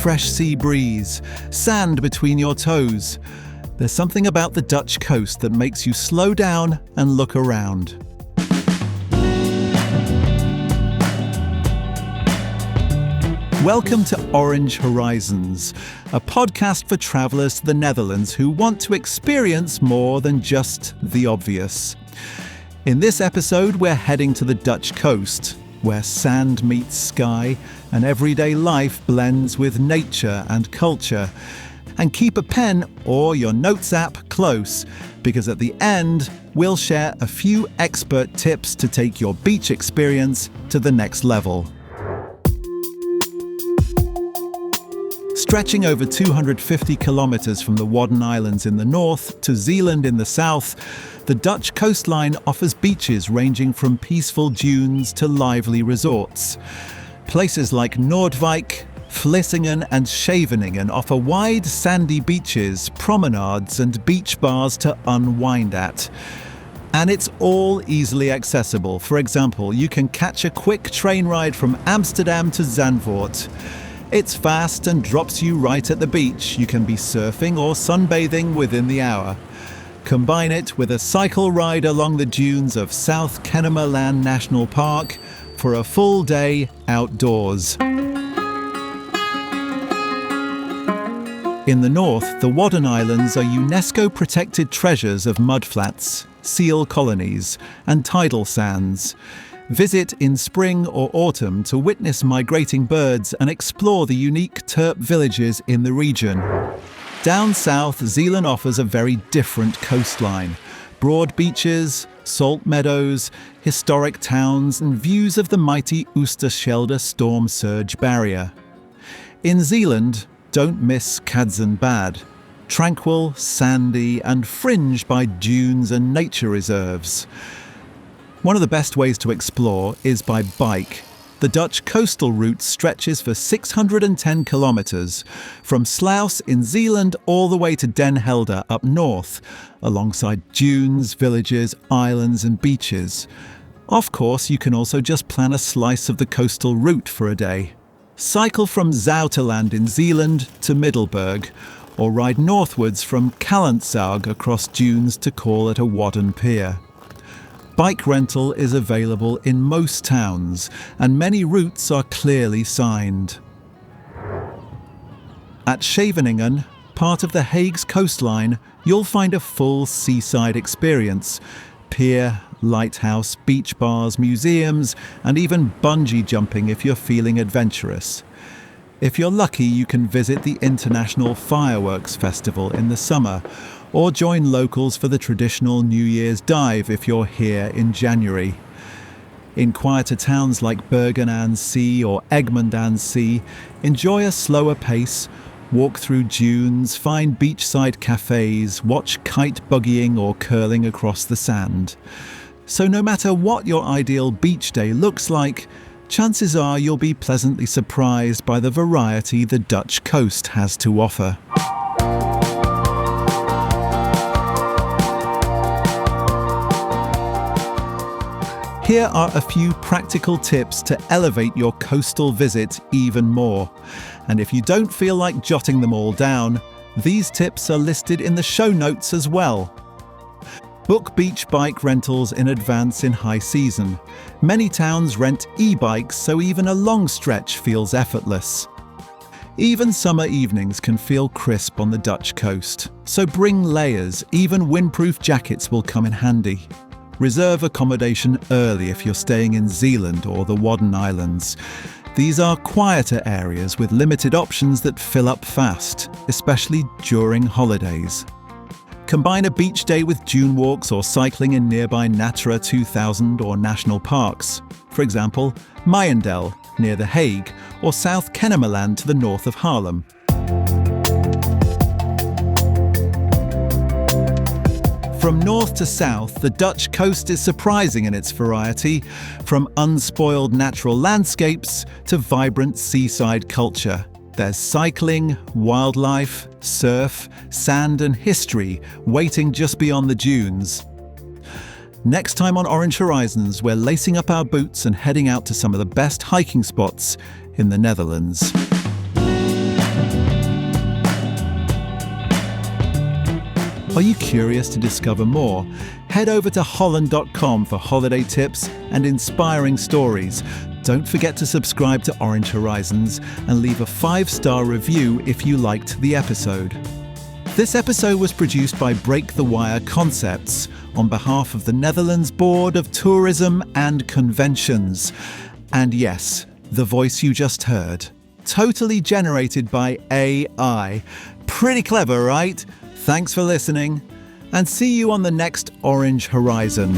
fresh sea breeze, sand between your toes. There's something about the Dutch coast that makes you slow down and look around. Welcome to Orange Horizons, a podcast for travellers to the Netherlands who want to experience more than just the obvious. In this episode, we're heading to the Dutch coast, where sand meets sky and everyday life blends with nature and culture. And keep a pen or your notes app close, because at the end, we'll share a few expert tips to take your beach experience to the next level. Stretching over 250 kilometres from the Wadden Islands in the north to Zeeland in the south, the Dutch coastline offers beaches ranging from peaceful dunes to lively resorts. Places like Noordwijk, Vlissingen and Scheveningen offer wide sandy beaches, promenades and beach bars to unwind at. And it's all easily accessible. For example, you can catch a quick train ride from Amsterdam to Zandvoort. It's fast and drops you right at the beach. You can be surfing or sunbathing within the hour. Combine it with a cycle ride along the dunes of South-Kennemerland National Park for a full day outdoors. In the north, the Wadden Islands are UNESCO-protected treasures of mudflats, seal colonies, and tidal sands. Visit in spring or autumn to witness migrating birds and explore the unique Terp villages in the region. Down south, Zeeland offers a very different coastline. Broad beaches, salt meadows, historic towns, and views of the mighty Oosterschelde storm surge barrier. In Zeeland, don't miss Bad, tranquil, sandy, and fringed by dunes and nature reserves. One of the best ways to explore is by bike. The Dutch coastal route stretches for 610 kilometres, from Sluis in Zeeland all the way to Den Helder up north, alongside dunes, villages, islands and beaches. Of course, you can also just plan a slice of the coastal route for a day. Cycle from Zouteland in Zeeland to Middelburg, or ride northwards from Callantsoog across dunes to call at a Wadden pier. Bike rental is available in most towns, and many routes are clearly signed. At Scheveningen, part of the Hague's coastline, you'll find a full seaside experience. Pier, lighthouse, beach bars, museums, and even bungee jumping if you're feeling adventurous. If you're lucky, you can visit the International Fireworks Festival in the summer, or join locals for the traditional New Year's dive if you're here in January. In quieter towns like Bergen aan Zee or Egmond aan Zee, enjoy a slower pace, walk through dunes, find beachside cafes, watch kite buggying or curling across the sand. So no matter what your ideal beach day looks like, chances are you'll be pleasantly surprised by the variety the Dutch coast has to offer. Here are a few practical tips to elevate your coastal visit even more. And if you don't feel like jotting them all down, these tips are listed in the show notes as well. Book beach bike rentals in advance in high season. Many towns rent e-bikes, so even a long stretch feels effortless. Even summer evenings can feel crisp on the Dutch coast, so bring layers. Even windproof jackets will come in handy. Reserve accommodation early if you're staying in Zeeland or the Wadden Islands. These are quieter areas with limited options that fill up fast, especially during holidays. Combine a beach day with dune walks or cycling in nearby Natura 2000 or national parks. For example, Meijendel near The Hague or South-Kennemerland to the north of Haarlem. From north to south, the Dutch coast is surprising in its variety, from unspoiled natural landscapes to vibrant seaside culture. There's cycling, wildlife, surf, sand and history waiting just beyond the dunes. Next time on Orange Horizons, we're lacing up our boots and heading out to some of the best hiking spots in the Netherlands. Are you curious to discover more? Head over to holland.com for holiday tips and inspiring stories. Don't forget to subscribe to Orange Horizons and leave a 5-star review if you liked the episode. This episode was produced by Break the Wire Concepts on behalf of the Netherlands Board of Tourism and Conventions. And yes, the voice you just heard, totally generated by AI. Pretty clever, right? Thanks for listening, and see you on the next Orange Horizon.